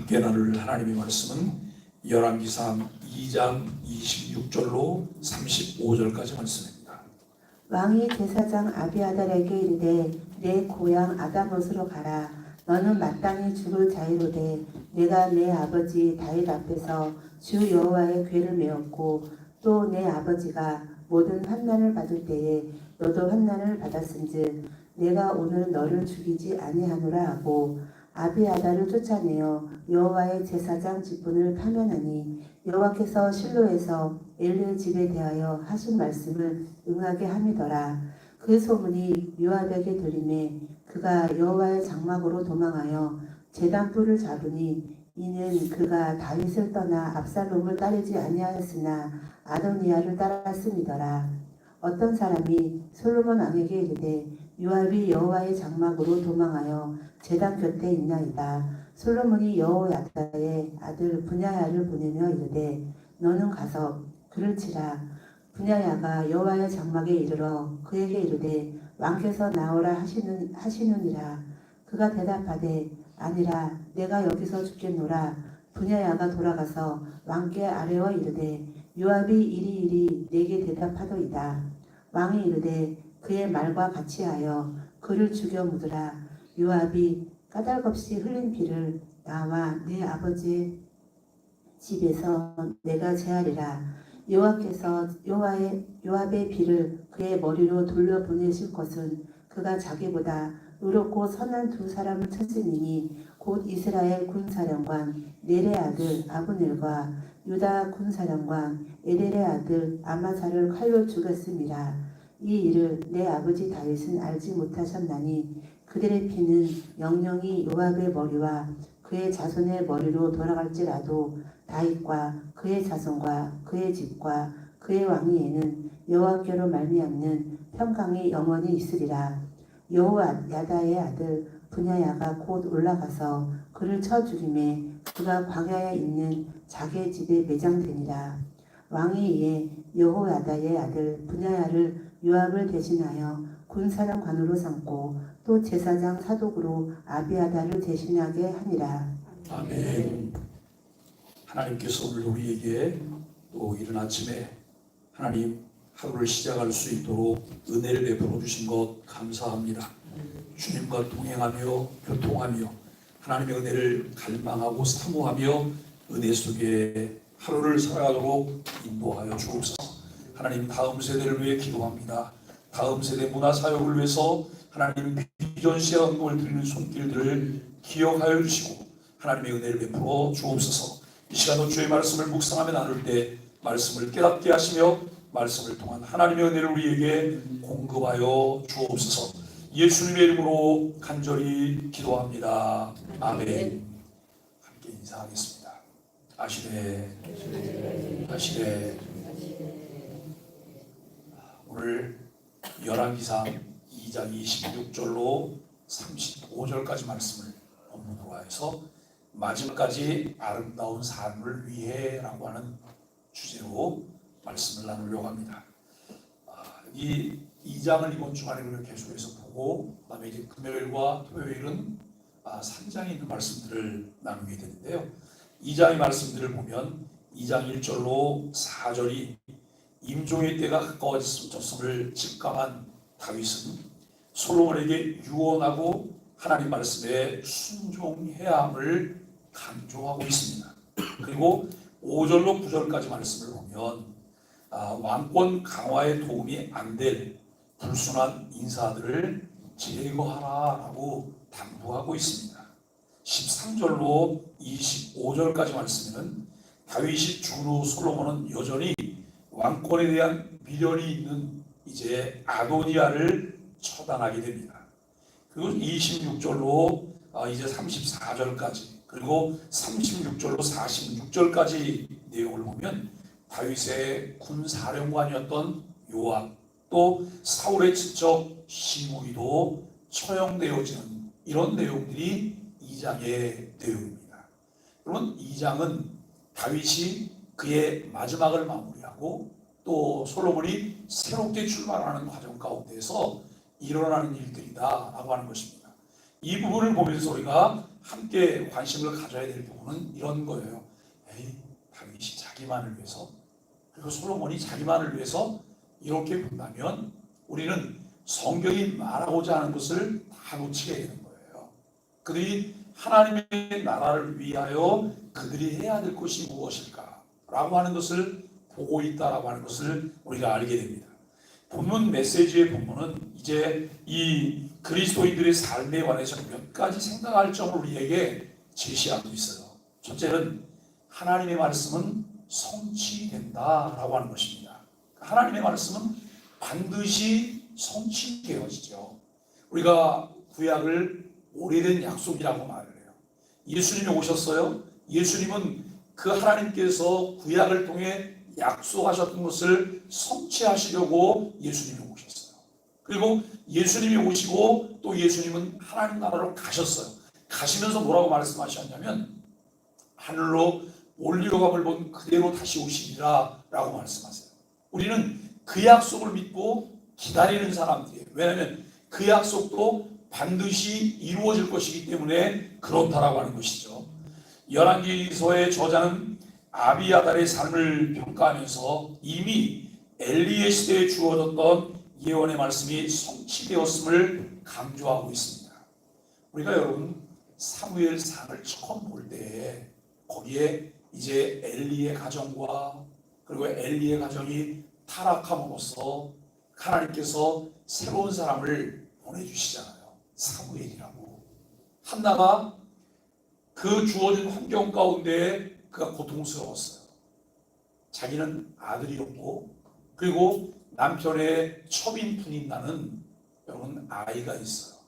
함께 나눌 하나님의 말씀은 열왕기상 2장 26절로 35절까지 말씀입니다. 왕이 제사장 아비아달에게 이르되 내 고향 아다못으로 가라. 너는 마땅히 죽을 자이로되 내가 내 아버지 다윗 앞에서 주 여호와의 궤를 메었고 또 내 아버지가 모든 환난을 받을 때에 너도 환난을 받았은즉 내가 오늘 너를 죽이지 아니하노라 하고 아비아달을 쫓아내어 여호와의 제사장 직분을 파면하니 여호와께서 실로에서 엘리의 집에 대하여 하신 말씀을 응하게 함이더라. 그 소문이 요압에게 들리매 그가 여호와의 장막으로 도망하여 제단불을 잡으니 이는 그가 다윗을 떠나 압살롬을 따르지 아니하였으나 아도니아를 따랐음이더라. 어떤 사람이 솔로몬 왕에게 이르되 요압이 여호와의 장막으로 도망하여 제단 곁에 있나이다. 솔로몬이 여호야다의 아들 분야야를 보내며 이르되 너는 가서 그를 치라. 분야야가 여호와의 장막에 이르러 그에게 이르되 왕께서 나오라 하시느니라. 그가 대답하되 아니라 내가 여기서 죽겠노라. 분야야가 돌아가서 왕께 아뢰어 이르되 요압이 이리이리 내게 대답하더이다. 왕이 이르되 그의 말과 같이 하여 그를 죽여 묻으라. 요압이 까닭없이 흘린 피를 나와 내 아버지의 집에서 내가 제하리라. 여호와께서 요압의 피를 그의 머리로 돌려보내실 것은 그가 자기보다 의롭고 선한 두 사람을 찾으니 곧 이스라엘 군사령관 넬의 아들 아브넬과 유다 군사령관 에델의 아들 아마사를 칼로 죽였음이라. 이 일을 내 아버지 다윗은 알지 못하셨나니 그들의 피는 영영이 요압의 머리와 그의 자손의 머리로 돌아갈지라도 다윗과 그의 자손과 그의 집과 그의 왕위에는 여호와께로 말미암는 평강이 영원히 있으리라. 여호야다의 아들 분야야가 곧 올라가서 그를 쳐 죽이매 그가 광야에 있는 자기의 집에 매장되니라. 왕이 이에 여호야다의 아들 분야야를 요압을 대신하여 군사령관으로 삼고 또 제사장 사독으로 아비아달을 대신하게 하니라. 아멘. 하나님께서 오늘 우리에게 또 이른 아침에 하나님 하루를 시작할 수 있도록 은혜를 베풀어 주신 것 감사합니다. 주님과 동행하며 교통하며 하나님의 은혜를 갈망하고 사모하며 은혜 속에 하루를 살아가도록 인도하여 주옵소서. 하나님 다음 세대를 위해 기도합니다. 다음 세대 문화 사역을 위해서 하나님 비전 시행을 드리는 손길들을 기억하여 주시고 하나님의 은혜를 베풀어 주옵소서. 이 시간도 주의 말씀을 묵상하며 나눌 때 말씀을 깨닫게 하시며 말씀을 통한 하나님의 은혜를 우리에게 공급하여 주옵소서. 예수님의 이름으로 간절히 기도합니다. 아멘. 함께 인사하겠습니다. 아시레 오늘 열왕기상 2장 26절로 35절까지 말씀을 본문으로 해서 마지막까지 아름다운 삶을 위해 라고 하는 주제로 말씀을 나누려고 합니다. 이 2장을 이번 주간에 계속해서 보고 그다음에 이제 금요일과 토요일은 3장에 있는 말씀들을 나누게 되는데요. 2장의 말씀들을 보면 2장 1절로 4절이 임종의 때가 가까워졌음을 직감한 다윗은 솔로몬에게 유언하고 하나님 말씀에 순종해야 함을 강조하고 있습니다. 그리고 5절로 9절까지 말씀을 보면 왕권 강화에 도움이 안 될 불순한 인사들을 제거하라라고 당부하고 있습니다. 13절로 25절까지 말씀에는 다윗이 죽은 후 솔로몬은 여전히 왕권에 대한 미련이 있는 이제 아도니아를 처단하게 됩니다. 그리고 26절로 이제 34절까지 그리고 36절로 46절까지 내용을 보면 다윗의 군사령관이었던 요압 또 사울의 친척 시므이도 처형되어지는 이런 내용들이 2장의 내용입니다. 그러면 2장은 다윗이 그의 마지막을 마무리하고 또 솔로몬이 새롭게 출발하는 과정 가운데서 일어나는 일들이다 라고 하는 것입니다. 이 부분을 보면서 우리가 함께 관심을 가져야 될 부분은 이런 거예요. 에이, 다윗이 자기만을 위해서, 그리고 솔로몬이 자기만을 위해서 이렇게 본다면 우리는 성경이 말하고자 하는 것을 다 놓치게 되는 거예요. 그들이 하나님의 나라를 위하여 그들이 해야 될 것이 무엇일까? 라고 하는 것을 보고 있다라고 하는 것을 우리가 알게 됩니다. 본문 메시지의 본문은 이제 이 그리스도인들의 삶에 관해서 몇 가지 생각할 점을 우리에게 제시하고 있어요. 첫째는 하나님의 말씀은 성취된다라고 하는 것입니다. 하나님의 말씀은 반드시 성취되어지죠. 우리가 구약을 오래된 약속이라고 말을 해요. 예수님이 오셨어요. 예수님은 그 하나님께서 구약을 통해 약속하셨던 것을 성취하시려고 예수님이 오셨어요. 그리고 예수님이 오시고 또 예수님은 하나님 나라로 가셨어요. 가시면서 뭐라고 말씀하셨냐면 하늘로 올리러 감을 본 그대로 다시 오시리라 라고 말씀하세요. 우리는 그 약속을 믿고 기다리는 사람들이에요. 왜냐하면 그 약속도 반드시 이루어질 것이기 때문에 그렇다라고 하는 것이죠. 열왕기서의 저자는 아비아달의 삶을 평가하면서 이미 엘리의 시대에 주어졌던 예언의 말씀이 성취되었음을 강조하고 있습니다. 우리가 여러분 사무엘상을 처음 볼 때 거기에 이제 엘리의 가정과 그리고 엘리의 가정이 타락함으로써 하나님께서 새로운 사람을 보내주시잖아요. 사무엘이라고. 한나가 그 주어진 환경 가운데 그가 고통스러웠어요. 자기는 아들이었고 그리고 남편의 첩인 분인나는 여러분 아이가 있어요.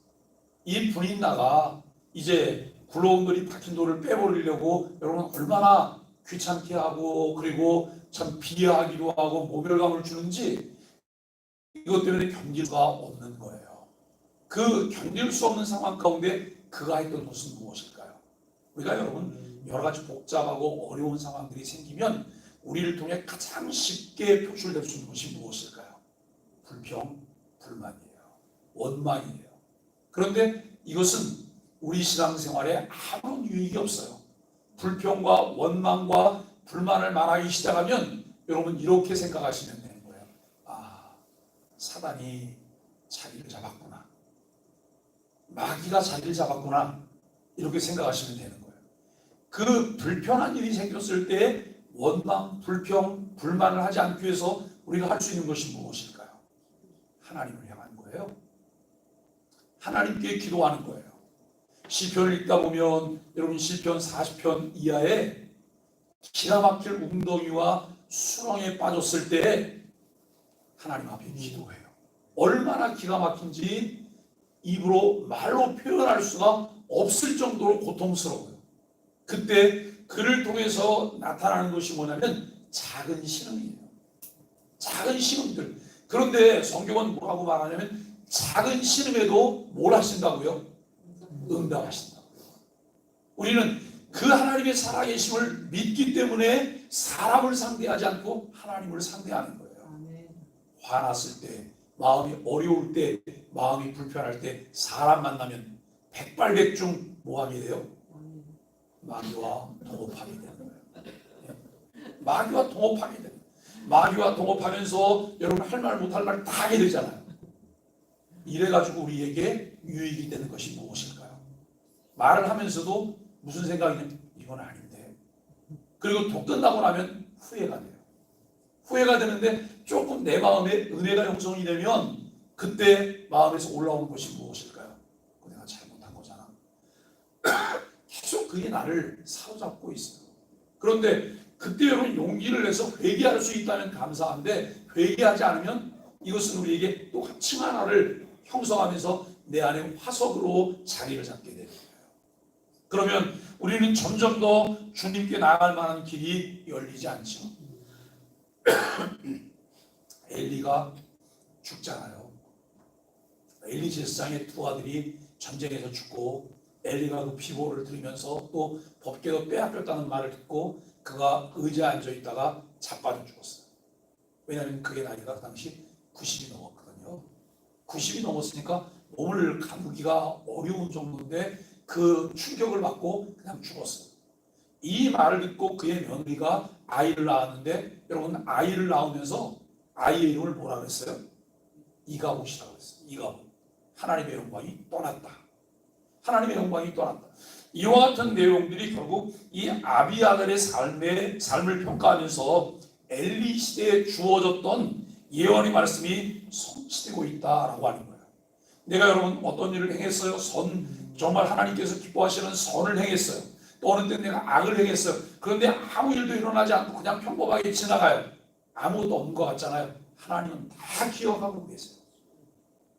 이 분인나가 이제 굴러온돌이 박힌 돌을 빼버리려고 여러분 얼마나 귀찮게 하고 그리고 참 비하하기도 하고 모멸감을 주는지 이것 때문에 견딜 수가 없는 거예요. 그 견딜 수 없는 상황 가운데 그가 했던 것은 무엇일까요? 우리가 여러분 여러 가지 복잡하고 어려운 상황들이 생기면 우리를 통해 가장 쉽게 표출될 수 있는 것이 무엇일까요? 불평, 불만이에요. 원망이에요. 그런데 이것은 우리 신앙생활에 아무런 유익이 없어요. 불평과 원망과 불만을 말하기 시작하면 여러분 이렇게 생각하시면 되는 거예요. 아, 사단이 자기를 잡았구나. 마귀가 자기를 잡았구나. 이렇게 생각하시면 되는 거예요. 그 불편한 일이 생겼을 때 원망, 불평, 불만을 하지 않기 위해서 우리가 할 수 있는 것이 무엇일까요? 하나님을 향한 거예요. 하나님께 기도하는 거예요. 시편을 읽다 보면 여러분 시편 40편 이하에 기가 막힐 웅덩이와 수렁에 빠졌을 때 하나님 앞에 기도해요. 얼마나 기가 막힌지 입으로 말로 표현할 수가 없을 정도로 고통스러워요. 그때 그를 통해서 나타나는 것이 뭐냐면 작은 신음이에요. 작은 신음들. 그런데 성경은 뭐라고 말하냐면 작은 신음에도 뭘 하신다고요? 응답하신다고요. 우리는 그 하나님의 살아계심을 믿기 때문에 사람을 상대하지 않고 하나님을 상대하는 거예요. 화났을 때, 마음이 어려울 때, 마음이 불편할 때 사람 만나면 백발백중 뭐 하게 돼요? 마귀와 동업하게 되는 거예요. 마귀와 동업하게 되는 거예요. 마귀와 동업하면서 여러분 할 말 못할 말 다 하게 되잖아요. 이래가지고 우리에게 유익이 되는 것이 무엇일까요? 말을 하면서도 무슨 생각이냐면 이건 아닌데. 그리고 또 끝나고 나면 후회가 돼요. 후회가 되는데 조금 내 마음에 은혜가 형성이 되면 그때 마음에서 올라오는 것이 무엇일까요? 내가 잘못한 거잖아. 계속 그게 나를 사로잡고 있어요. 그런데 그때 여러분 용기를 내서 회개할 수 있다면 감사한데 회개하지 않으면 이것은 우리에게 또 층 하나를 형성하면서 내 안에 화석으로 자리를 잡게 되는 거예요. 그러면 우리는 점점 더 주님께 나아갈 만한 길이 열리지 않죠. 엘리가 죽잖아요. 엘리 제사장의 두 아들이 전쟁에서 죽고 엘리가 그 비보를 들으면서 또 법궤도 빼앗겼다는 말을 듣고 그가 의자에 앉아 있다가 자빠져 죽었어요. 왜냐하면 그게 나이가 그 당시 90이 넘었거든요. 90이 넘었으니까 몸을 가누기가 어려운 정도인데 그 충격을 받고 그냥 죽었어요. 이 말을 듣고 그의 며느리가 아이를 낳았는데, 여러분, 아이를 낳으면서 아이의 이름을 뭐라 그랬어요? 이가봇이라고 했어요. 이가봇. 하나님의 영광이 떠났다. 하나님의 영광이 떠났다. 이와 같은 내용들이 결국 이 아비아달의 삶을 평가하면서 엘리 시대에 주어졌던 예언의 말씀이 성취되고 있다라고 하는 거예요. 내가 여러분 어떤 일을 행했어요? 정말 하나님께서 기뻐하시는 선을 행했어요. 또 어느 때 내가 악을 행했어요. 그런데 아무 일도 일어나지 않고 그냥 평범하게 지나가요. 아무것도 없는 것 같잖아요. 하나님은 다 기억하고 계세요.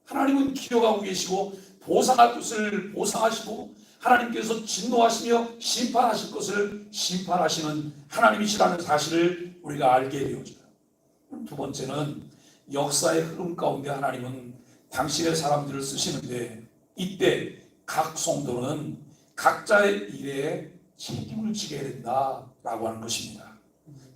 하나님은 기억하고 계시고 보상할 것을 보상하시고 하나님께서 진노하시며 심판하실 것을 심판하시는 하나님이시라는 사실을 우리가 알게 되어져요. 두 번째는 역사의 흐름 가운데 하나님은 당신의 사람들을 쓰시는데, 이때 각 성도는 각자의 일에 책임을 지게 된다라고 하는 것입니다.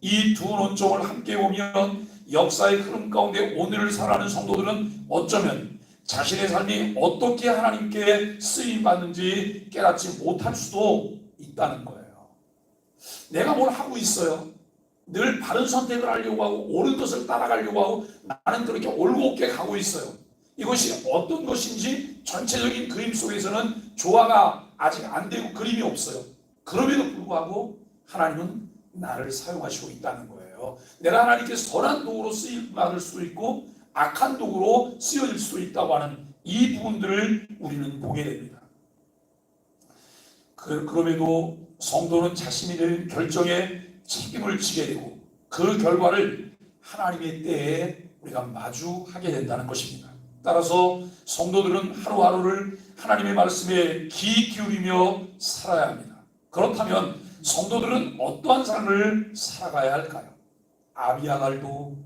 이 두 논점을 함께 보면 역사의 흐름 가운데 오늘을 살아가는 성도들은 어쩌면 자신의 삶이 어떻게 하나님께 쓰임받는지 깨닫지 못할 수도 있다는 거예요. 내가 뭘 하고 있어요. 늘 바른 선택을 하려고 하고 옳은 것을 따라가려고 하고 나는 그렇게 올곧게 가고 있어요. 이것이 어떤 것인지 전체적인 그림 속에서는 조화가 아직 안 되고 그림이 없어요. 그럼에도 불구하고 하나님은 나를 사용하시고 있다는 거예요. 내가 하나님께서 선한 도구로 쓰임받을 수도 있고 악한 도구로 쓰여질 수도 있다고 하는 이 부분들을 우리는 보게 됩니다. 그럼에도 성도는 자신이 내린 결정에 책임을 지게 되고 그 결과를 하나님의 때에 우리가 마주하게 된다는 것입니다. 따라서 성도들은 하루하루를 하나님의 말씀에 귀 기울이며 살아야 합니다. 그렇다면 성도들은 어떠한 삶을 살아가야 할까요? 아비아달도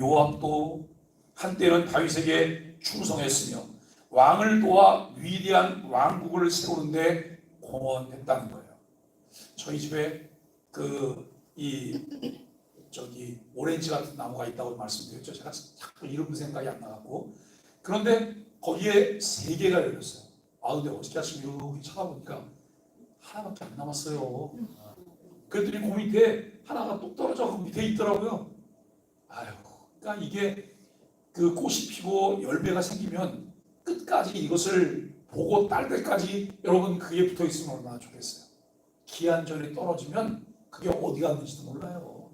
요압도 한때는 다윗에게 충성했으며 왕을 도와 위대한 왕국을 세우는데 공헌했다는 거예요. 저희 집에 오렌지 같은 나무가 있다고 말씀드렸죠. 제가 자꾸 이름 생각이 안 나갖고. 그런데 거기에 3개가 열렸어요. 근데 어저께 아침에 이렇게 찾아보니까 하나밖에 안 남았어요. 그랬더니 그 밑에 하나가 뚝 떨어져 그 밑에 있더라고요. 그러니까 이게 그 꽃이 피고 열매가 생기면 끝까지 이것을 보고 딸 때까지 여러분 그게 붙어 있으면 얼마나 좋겠어요. 기한전에 떨어지면 그게 어디 갔는지도 몰라요.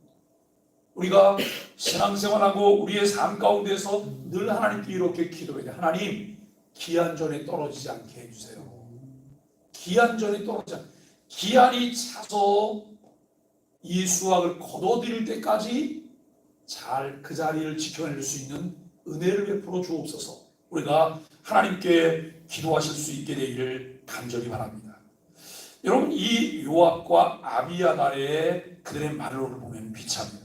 우리가 신앙생활하고 우리의 삶 가운데서 늘 하나님께 이렇게 기도해야 돼요. 하나님, 기한전에 떨어지지 않게 해주세요. 기한전에 기한이 차서 이 수확을 거둬들일 때까지 잘 그 자리를 지켜낼 수 있는 은혜를 베풀어 주옵소서. 우리가 하나님께 기도하실 수 있게 되기를 간절히 바랍니다. 여러분, 이 요압과 아비아달의 그들의 말로를 보면 비참해요.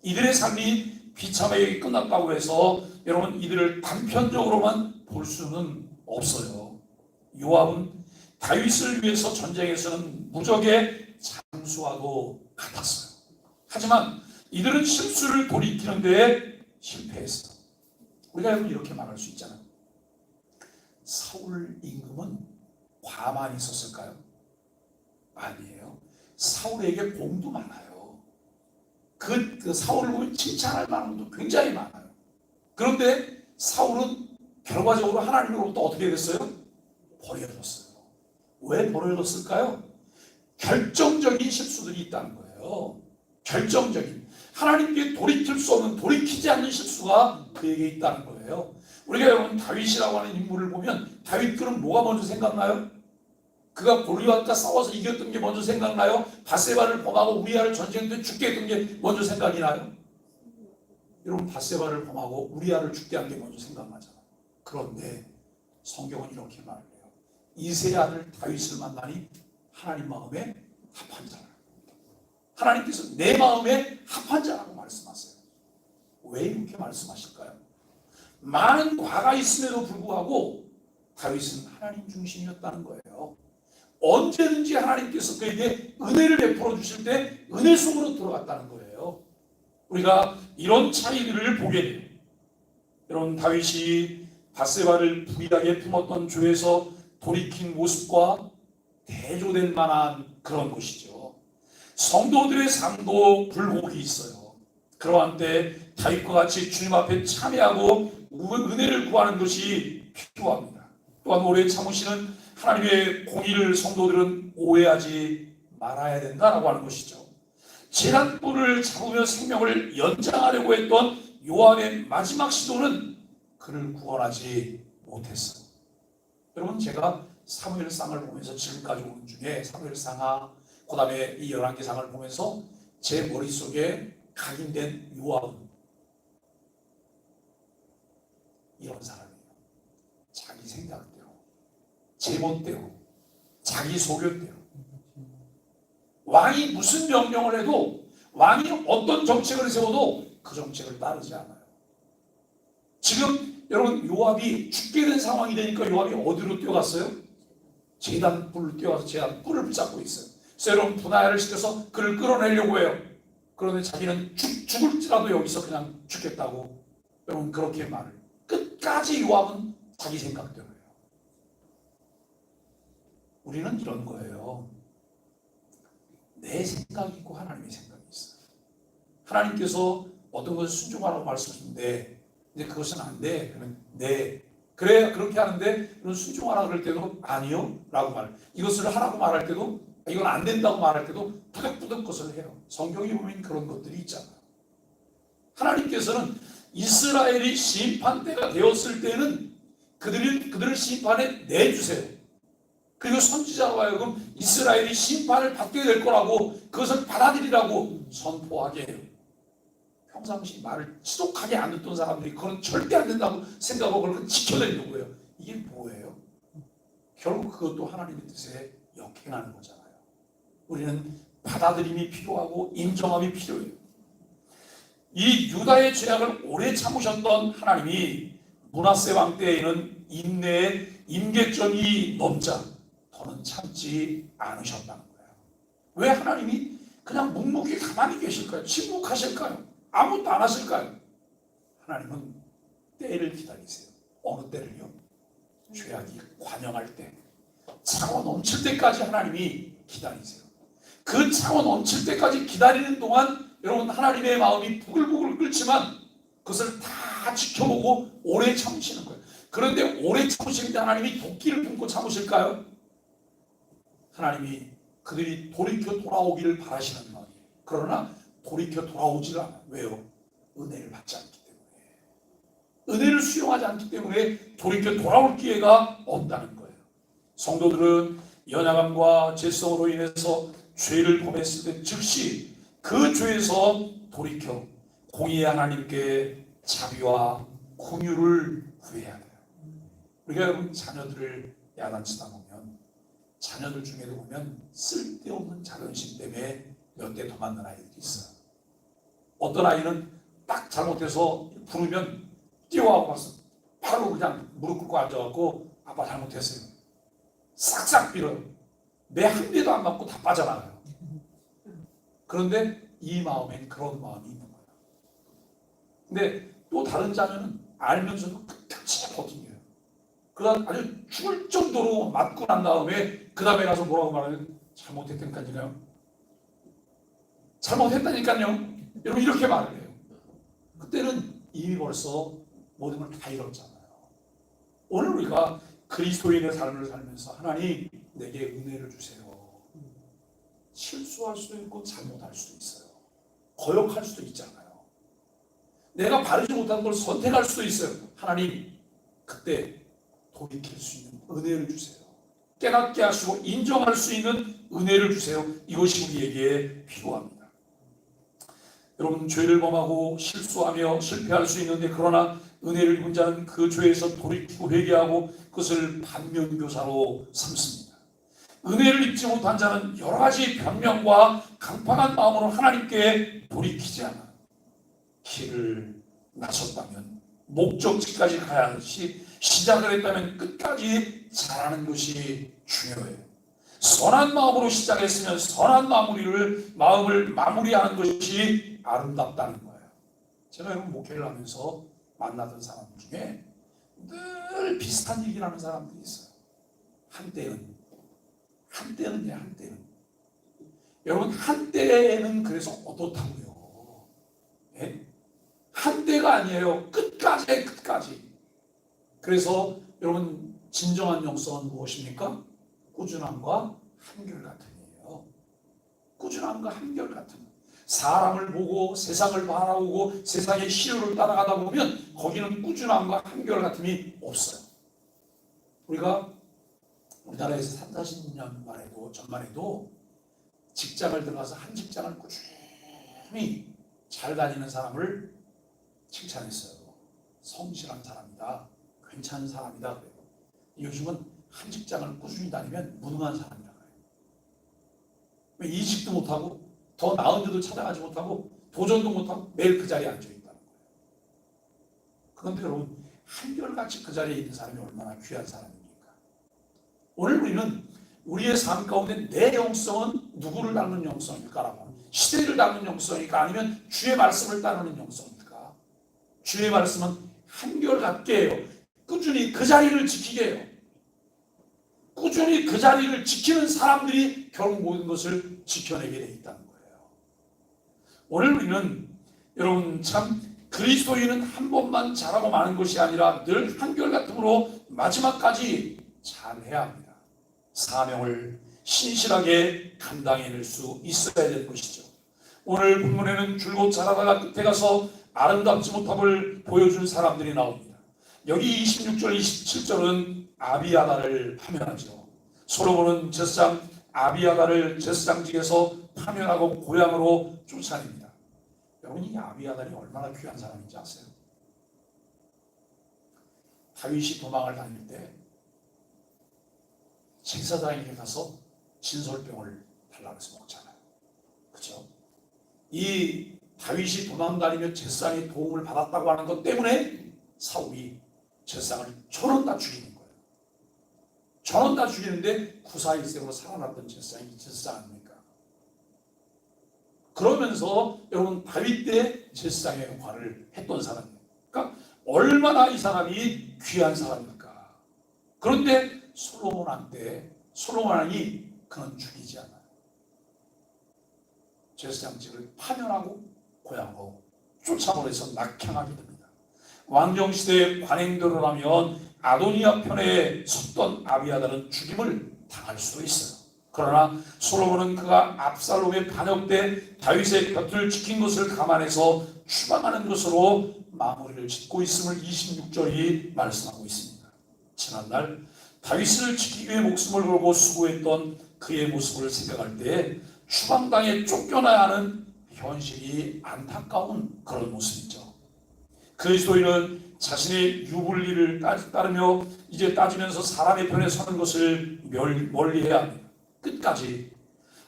이들의 삶이 비참하게 끝났다고 해서 여러분 이들을 단편적으로만 볼 수는 없어요. 요압은 다윗을 위해서 전쟁에서는 무적의 장수와도 같았어요. 하지만 이들은 실수를 돌이키는 데 실패했어. 우리가 여러분 이렇게 말할 수 있잖아요. 사울 임금은 과만 있었을까요? 아니에요. 사울에게 공도 많아요. 그 사울을 보면 칭찬할 만한 것도 굉장히 많아요. 그런데 사울은 결과적으로 하나님으로부터 어떻게 됐어요? 버려졌어요. 왜 버려졌을까요? 결정적인 실수들이 있다는 거예요. 결정적인, 하나님께 돌이킬 수 없는, 돌이키지 않는 실수가 그에게 있다는 거예요. 우리가 여러분 다윗이라고 하는 인물을 보면 다윗 그럼 뭐가 먼저 생각나요? 그가 골리앗과 싸워서 이겼던 게 먼저 생각나요? 바세바를 범하고 우리아를 전쟁 때 죽게 했던 게 먼저 생각이 나요? 여러분, 바세바를 범하고 우리아를 죽게 한 게 먼저 생각나잖아요. 그런데 성경은 이렇게 말해요. 이세의 아들 다윗을 만나니 하나님 마음에 합한 자라. 하나님께서 내 마음에 합한 자라고 말씀하세요. 왜 이렇게 말씀하실까요? 많은 과가 있음에도 불구하고 다윗은 하나님 중심이었다는 거예요. 언제든지 하나님께서 그에게 은혜를 베풀어 주실 때 은혜 속으로 들어갔다는 거예요. 우리가 이런 차이들을 보게 돼요. 여러분, 다윗이 바세바를 부리하게 품었던 죄에서 돌이킨 모습과 대조될 만한 그런 곳이죠. 성도들의 삶도 굴곡이 있어요. 그러한 때 다윗과 같이 주님 앞에 참여하고 은혜를 구하는 것이 필요합니다. 또한 오래 참으시는 하나님의 공의를 성도들은 오해하지 말아야 된다라고 하는 것이죠. 재단불을 잡으며 생명을 연장하려고 했던 요압의 마지막 시도는 그를 구원하지 못했어요. 여러분, 제가 사무엘상을 보면서 지금까지 오는 중에 사무엘상하 그 다음에 이 열왕기상을 보면서 제 머릿속에 각인된 요압은 이런 사람이에요. 자기 생각대로, 제멋대로, 자기 소견대로, 왕이 무슨 명령을 해도, 왕이 어떤 정책을 세워도 그 정책을 따르지 않아요. 지금 여러분, 요압이 죽게 된 상황이 되니까 요압이 어디로 뛰어갔어요? 제단 뿔을 뛰어가서 제단 뿔을 붙잡고 있어요. 그래서 여러분, 분하야를 시켜서 그를 끌어내려고 해요. 그런데 자기는 죽을지라도 여기서 그냥 죽겠다고, 여러분, 그렇게 말을. 끝까지 요압은 자기 생각대로 해요. 우리는 이런 거예요. 내 생각이 있고 하나님의 생각이 있어요. 하나님께서 어떤 것을 순종하라고 말씀하시는데 이제 그것은 안 돼. 그러면 네. 그래, 그렇게 하는데 그런 순종하라 그럴 때도 아니요 라고 말. 이것을 하라고 말할 때도 이건 안 된다고 말할 때도 부득부득 것을 해요. 성경에 보면 그런 것들이 있잖아요. 하나님께서는 이스라엘이 심판 때가 되었을 때는 그들을 심판에 내주세요. 그리고 선지자로 하여금 이스라엘이 심판을 받게 될 거라고, 그것을 받아들이라고 선포하게 해요. 평상시 말을 지독하게 안 듣던 사람들이 그건 절대 안 된다고 생각하고 그걸 지켜내는 거예요. 이게 뭐예요? 결국 그것도 하나님의 뜻에 역행하는 거잖아요. 우리는 받아들임이 필요하고 인정함이 필요해요. 이 유다의 죄악을 오래 참으셨던 하나님이 므낫세 왕 때에는 인내의 임계점이 넘자 더는 참지 않으셨다는 거예요. 왜 하나님이 그냥 묵묵히 가만히 계실까요? 침묵하실까요? 아무것도 안 하실까요? 하나님은 때를 기다리세요. 어느 때를요? 죄악이 관영할 때, 차고 넘칠 때까지 하나님이 기다리세요. 그 차고 넘칠 때까지 기다리는 동안 여러분, 하나님의 마음이 부글부글 끓지만 그것을 다 지켜보고 오래 참으시는 거예요. 그런데 오래 참으시는데 하나님이 도끼를 품고 참으실까요? 하나님이 그들이 돌이켜 돌아오기를 바라시는 마음이에요. 그러나 돌이켜 돌아오질 않아요. 왜요? 은혜를 받지 않기 때문에. 은혜를 수용하지 않기 때문에 돌이켜 돌아올 기회가 없다는 거예요. 성도들은 연약함과 죄성으로 인해서 죄를 범했을 때 즉시 그 죄에서 돌이켜 공의의 하나님께 자비와 긍휼을 구해야 돼요. 우리가 여러분 자녀들을 야단치다 보면, 자녀들 중에도 보면 쓸데없는 자존심 때문에 몇 대 더 맞는 아이들이 있어요. 어떤 아이는 딱 잘못해서 부르면 뛰어와서 와서 바로 그냥 무릎 꿇고 앉아갖고 아빠 잘못했어요. 싹싹 빌어요. 매 한 대도 안 맞고 다 빠져나가요. 그런데 이 마음엔 그런 마음이 있는 거예요. 근데 또 다른 자녀는 알면서도 끝까지 버티게요. 그러다 아주 죽을 정도로 맞고 난 다음에 그 다음에 가서 뭐라고 말하면 잘못했다니까요. 잘못했다니까요. 여러분 이렇게 말을 해요. 그때는 이미 벌써 모든 걸 다 잃었잖아요. 오늘 우리가 그리스도인의 삶을 살면서 하나님 내게 은혜를 주세요. 실수할 수도 있고 잘못할 수도 있어요. 거역할 수도 있잖아요. 내가 바르지 못한 걸 선택할 수도 있어요. 하나님 그때 돌이킬 수 있는 은혜를 주세요. 깨닫게 하시고 인정할 수 있는 은혜를 주세요. 이것이 우리에게 필요합니다. 여러분 죄를 범하고 실수하며 실패할 수 있는데, 그러나 은혜를 입은 자는 그 죄에서 돌이키고 회개하고 그것을 반면교사로 삼습니다. 은혜를 입지 못한 자는 여러 가지 변명과 강팍한 마음으로 하나님께 돌이키지 않아 길을 나섰다면, 목적지까지 가야 하듯이 시작을 했다면 끝까지 잘하는 것이 중요해요. 선한 마음으로 시작했으면 선한 마음을 마무리하는 것이 아름답다는 거예요. 제가 여러분 목회를 하면서 만나던 사람들 중에 늘 비슷한 얘기를 하는 사람들이 있어요. 한때는요, 한때는. 여러분, 한때는 그래서 어떻다고요? 예? 한때가 아니에요. 끝까지의 끝까지. 그래서 여러분, 진정한 영성은 무엇입니까? 꾸준함과 한결같음이에요. 꾸준함과 한결같음. 사람을 보고 세상을 바라보고 세상의 시류를 따라가다 보면 거기는 꾸준함과 한결같음이 없어요. 우리가 우리나라에서 3, 40년만 해도 전만 해도 직장을 들어가서 한 직장을 꾸준히 잘 다니는 사람을 칭찬했어요. 성실한 사람이다. 괜찮은 사람이다. 그래요. 요즘은 한 직장을 꾸준히 다니면 무능한 사람이라 그래요. 이직도 못하고 더 나은 데도 찾아가지 못하고 도전도 못하고 매일 그 자리에 앉아있다는 거예요. 그런데 여러분, 한결같이 그 자리에 있는 사람이 얼마나 귀한 사람입니까? 오늘 우리는 우리의 삶 가운데 내 영성은 누구를 닮는 영성일까라고, 시대를 닮는 영성일까, 아니면 주의 말씀을 따르는 영성일까? 주의 말씀은 한결같게 해요. 꾸준히 그 자리를 지키게 해요. 꾸준히 그 자리를 지키는 사람들이 결국 모든 것을 지켜내게 돼 있다는 거예요. 오늘 우리는 여러분 참 그리스도인은 한 번만 잘하고 마는 것이 아니라 늘 한결같음으로 마지막까지 잘해야 합니다. 사명을 신실하게 감당해낼 수 있어야 되는 것이죠. 오늘 본문에는 줄곧 자라다가 끝에 가서 아름답지 못함을 보여준 사람들이 나옵니다. 여기 26절, 27절은 아비아다를 파면하죠. 솔로몬은 제사장 아비아다를 제사장직에서 파면하고 고향으로 쫓아냅니다. 여러분, 이 아비아달이 얼마나 귀한 사람인지 아세요? 다윗이 도망을 다닐 때 제사장에게 가서 진설병을 달라고 해서 먹잖아요. 그렇죠? 이 다윗이 도망 다니며 제사장의 도움을 받았다고 하는 것 때문에 사울이 제사장을 1000원 다 죽이는 거예요. 1000원 다 죽이는데 구사일생으로 살아났던 제사장이 제사장 아닙니까? 그러면서 여러분 다윗 때 제사장의 역할을 했던 사람이에요. 그러니까 얼마나 이 사람이 귀한 사람입니까? 그런데 솔로몬 왕이 그는 죽이지 않아요. 제사장직을 파면하고 고향으로 쫓아보내서 낙향하게 됩니다. 왕정시대의 관행대로라면 아도니아 편에 섰던 아비아달은 죽임을 당할 수도 있어요. 그러나 솔로몬은 그가 압살롬의 반역 때 다윗의 곁을 지킨 것을 감안해서 추방하는 것으로 마무리를 짓고 있음을 26절이 말씀하고 있습니다. 지난날 다윗을 지키기 위해 목숨을 걸고 수고했던 그의 모습을 생각할 때 추방당해 쫓겨나야 하는 현실이 안타까운 그런 모습이죠. 그리스도인은 자신의 유불리를 따르며 이제 따지면서 사람의 편에 서는 것을 멀리해야 합니다. 끝까지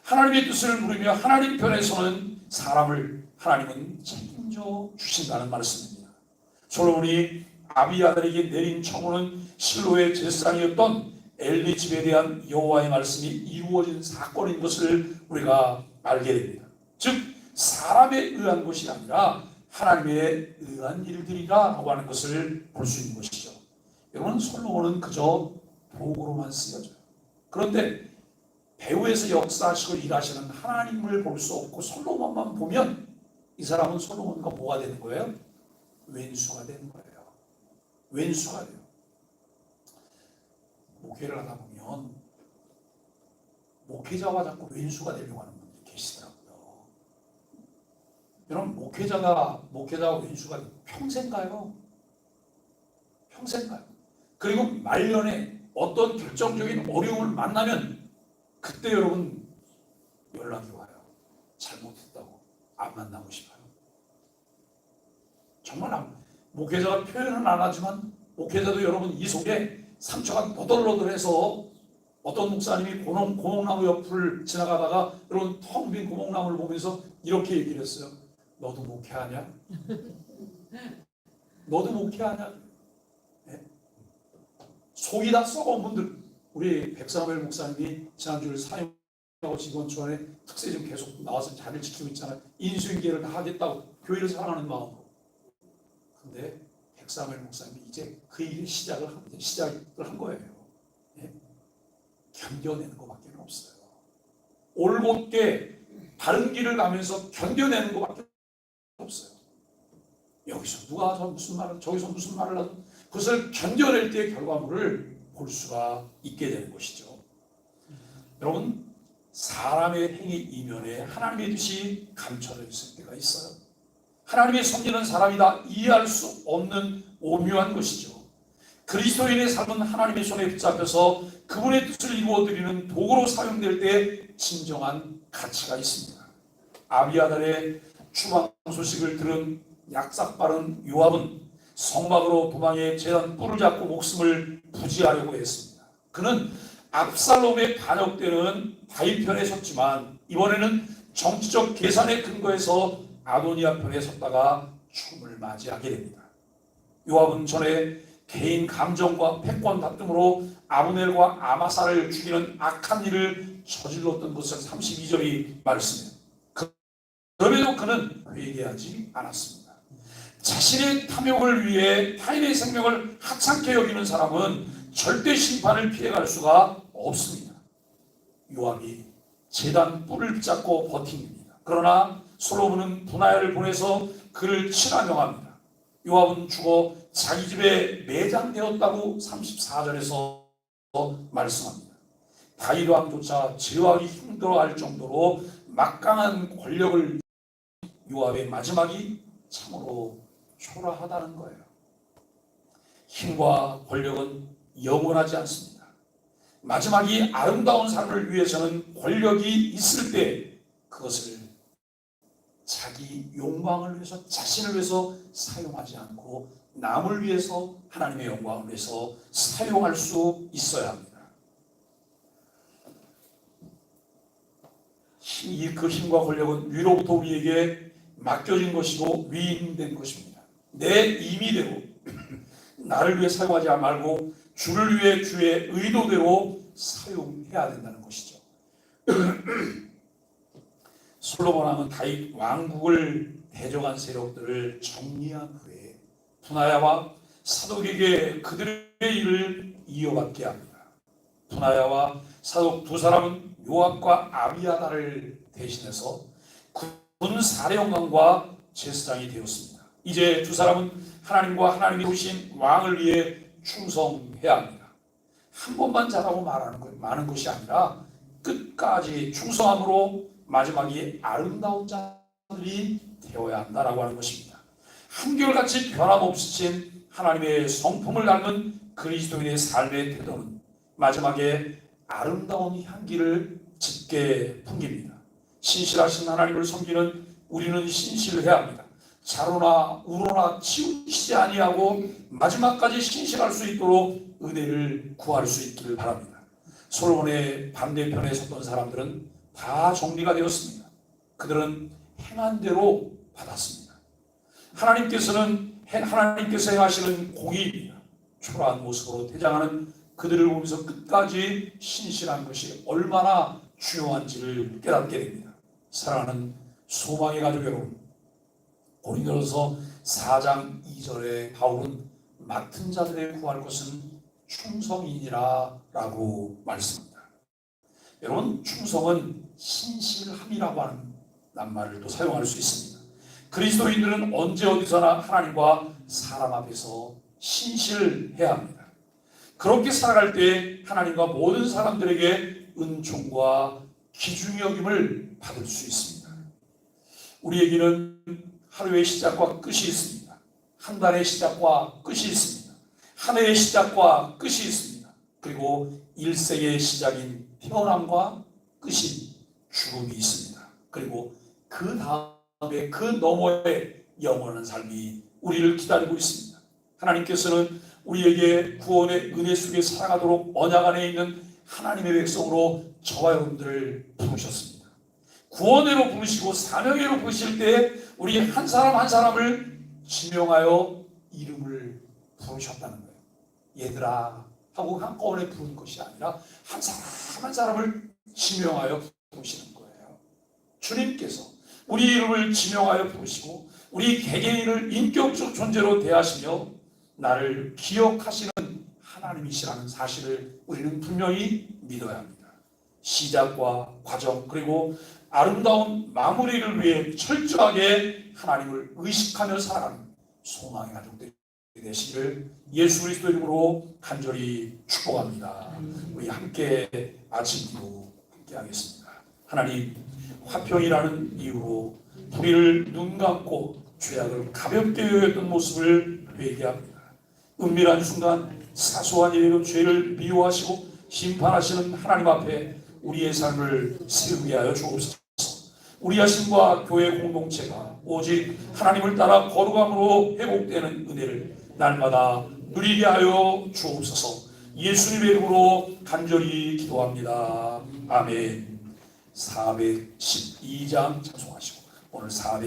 하나님의 뜻을 물으며 하나님 편에 서는 사람을 하나님은 책임져 주신다는 말씀입니다. 솔로몬이 아비아달에게 내린 청혼은 실로의 제사장이었던 엘리 집에 대한 여호와의 말씀이 이루어진 사건인 것을 우리가 알게 됩니다. 즉 사람에 의한 것이 아니라 하나님의 의한 일들이라고 하는 것을 볼 수 있는 것이죠. 여러분, 솔로몬은 그저 도구로만 쓰여져요. 그런데 배후에서 역사하시고 일하시는 하나님을 볼 수 없고 솔로몬만 보면 이 사람은 솔로몬과 뭐가 되는 거예요? 왼수가 되는 거예요. 왼수가 돼요. 목회를 하다 보면 목회자와 자꾸 왼수가 되려고 하는 분들이 계시더라고요. 여러분, 목회자가 왼수가 평생 가요. 평생 가요. 그리고 말년에 어떤 결정적인 어려움을 만나면 그때 여러분 연락이 와요. 잘못했다고. 안 만나고 싶어요. 정말 목회자가 표현은 안 하지만 목회자도 여러분 이 속에 상처가 너덜너덜해서 어떤 목사님이 고목나무 옆을 지나가다가 여러분 텅 빈 고목나무를 보면서 이렇게 얘기를 했어요. 너도 목회하냐? 너도 목회하냐? 네? 속이 다 썩어온 분들, 우리 백사무엘 목사님이 지난주에 사용하고 지금 주안에 특세 좀 계속 나와서 자리를 지키고 있잖아요. 인수인계를 다 하겠다고 교회를 사랑하는 마음으로. 근데 백사무엘 목사님이 이제 그 일을 시작을 한 거예요. 네? 견뎌내는 것밖에 없어요. 올곧게 바른 길을 가면서 견뎌내는 것밖에 없어요. 여기서 누가 무슨 말을, 저기서 무슨 말을 하든 그것을 견뎌낼 때의 결과물을 볼 수가 있게 되는 것이죠. 여러분, 사람의 행위 이면에 하나님의 뜻이 감춰져 있을 때가 있어요. 하나님의 섬기는 사람이다 이해할 수 없는 오묘한 것이죠. 그리스도인의 삶은 하나님의 손에 붙잡혀서 그분의 뜻을 이루어드리는 도구로 사용될 때 진정한 가치가 있습니다. 아비아달의 추방 소식을 들은 약삭빠른 요압은 성막으로 도망해 제단 뿔을 잡고 목숨을 부지하려고 했습니다. 그는 압살롬의 반역되는 다윗 편에 섰지만 이번에는 정치적 계산에 근거해서 아도니아 편에 섰다가 죽음을 맞이하게 됩니다. 요압은 전에 개인 감정과 패권 다툼으로 아브넬과 아마사를 죽이는 악한 일을 저질렀던 것을 32절이 말씀해요. 그럼에도 그는 회개하지 않았습니다. 자신의 탐욕을 위해 타인의 생명을 하찮게 여기는 사람은 절대 심판을 피해갈 수가 없습니다. 요압이 제단 뿔을 잡고 버팁니다. 그러나 솔로몬은 분하야를 보내서 그를 치라 명합니다. 요압은 죽어 자기 집에 매장되었다고 34절에서 말씀합니다. 다윗 왕조차 제어하기 힘들어할 정도로 막강한 권력을 요압의 마지막이 참으로 초라하다는 거예요. 힘과 권력은 영원하지 않습니다. 마지막이 아름다운 삶을 위해서는 권력이 있을 때 그것을 자기 욕망을 위해서, 자신을 위해서 사용하지 않고 남을 위해서, 하나님의 영광을 위해서 사용할 수 있어야 합니다. 그 힘과 권력은 위로부터 우리에게 맡겨진 것이고 위임된 것입니다. 내 임의대로 나를 위해 사용하지 말고 주를 위해 주의 의도대로 사용해야 된다는 것이죠. 솔로몬 왕은 다윗 왕국을 대적한 세력들을 정리한 후에 분하야와 사독에게 그들의 일을 이어받게 합니다. 분하야와 사독 두 사람은 요압과 아비아달을 대신해서 군 사령관과 제사장이 되었습니다. 이제 두 사람은 하나님과 하나님이 부르신 왕을 위해 충성해야 합니다. 한 번만 잘하고 마는 것이 아니라 끝까지 충성함으로 마지막이 아름다운 자들이 되어야 한다라고 하는 것입니다. 한결같이 변함없으신 하나님의 성품을 닮은 그리스도인의 삶의 태도는 마지막에 아름다운 향기를 짙게 풍깁니다. 신실하신 하나님을 섬기는 우리는 신실해야 합니다. 자로나 우로나 치우치지 아니하고 마지막까지 신실할 수 있도록 은혜를 구할 수 있기를 바랍니다. 솔로몬의 반대편에 섰던 사람들은 다 정리가 되었습니다. 그들은 행한 대로 받았습니다. 하나님께서 행하시는 공의입니다. 초라한 모습으로 퇴장하는 그들을 보면서 끝까지 신실한 것이 얼마나 중요한지를 깨닫게 됩니다. 사랑하는 소망의 가족 여러분, 고린도서 4장 2절에 바울은 맡은 자들의 구할 것은 충성이니라 라고 말씀합니다. 여러분, 충성은 신실함이라고 하는 낱말을 또 사용할 수 있습니다. 그리스도인들은 언제 어디서나 하나님과 사람 앞에서 신실해야 합니다. 그렇게 살아갈 때 하나님과 모든 사람들에게 은총과 귀중히 여김을 받을 수 있습니다. 우리에게는 하루의 시작과 끝이 있습니다. 한 달의 시작과 끝이 있습니다. 한 해의 시작과 끝이 있습니다. 그리고 일생의 시작인 태어남과 끝이 죽음이 있습니다. 그리고 그 다음에 그 너머에 영원한 삶이 우리를 기다리고 있습니다. 하나님께서는 우리에게 구원의 은혜 속에 살아가도록 언약 안에 있는 하나님의 백성으로 저와 여러분들을 부르셨습니다. 구원으로 부르시고 사명으로 부르실 때 우리 한 사람 한 사람을 지명하여 이름을 부르셨다는 거예요. 얘들아 하고 한꺼번에 부르는 것이 아니라 한 사람 한 사람을 지명하여 부르시는 거예요. 주님께서 우리 이름을 지명하여 부르시고 우리 개개인을 인격적 존재로 대하시며 나를 기억하시는 하나님이시라는 사실을 우리는 분명히 믿어야 합니다. 시작과 과정 그리고 아름다운 마무리를 위해 철저하게 하나님을 의식하며 살아가는 소망의 가족들이 되시기를 예수 그리스도 이름으로 간절히 축복합니다. 우리 함께 아침 기도 함께 하겠습니다. 하나님, 화평이라는 이유로 우리를 눈 감고 죄악을 가볍게 여겼던 모습을 회개합니다. 은밀한 순간 사소한 일에도 죄를 미워하시고 심판하시는 하나님 앞에 우리의 삶을 세우게 하여 주옵소서. 우리 자신과 교회 공동체가 오직 하나님을 따라 거룩함으로 회복되는 은혜를 날마다 누리게 하여 주옵소서. 예수님의 이름으로 간절히 기도합니다. 아멘. 412장 찬송하시고 오늘 400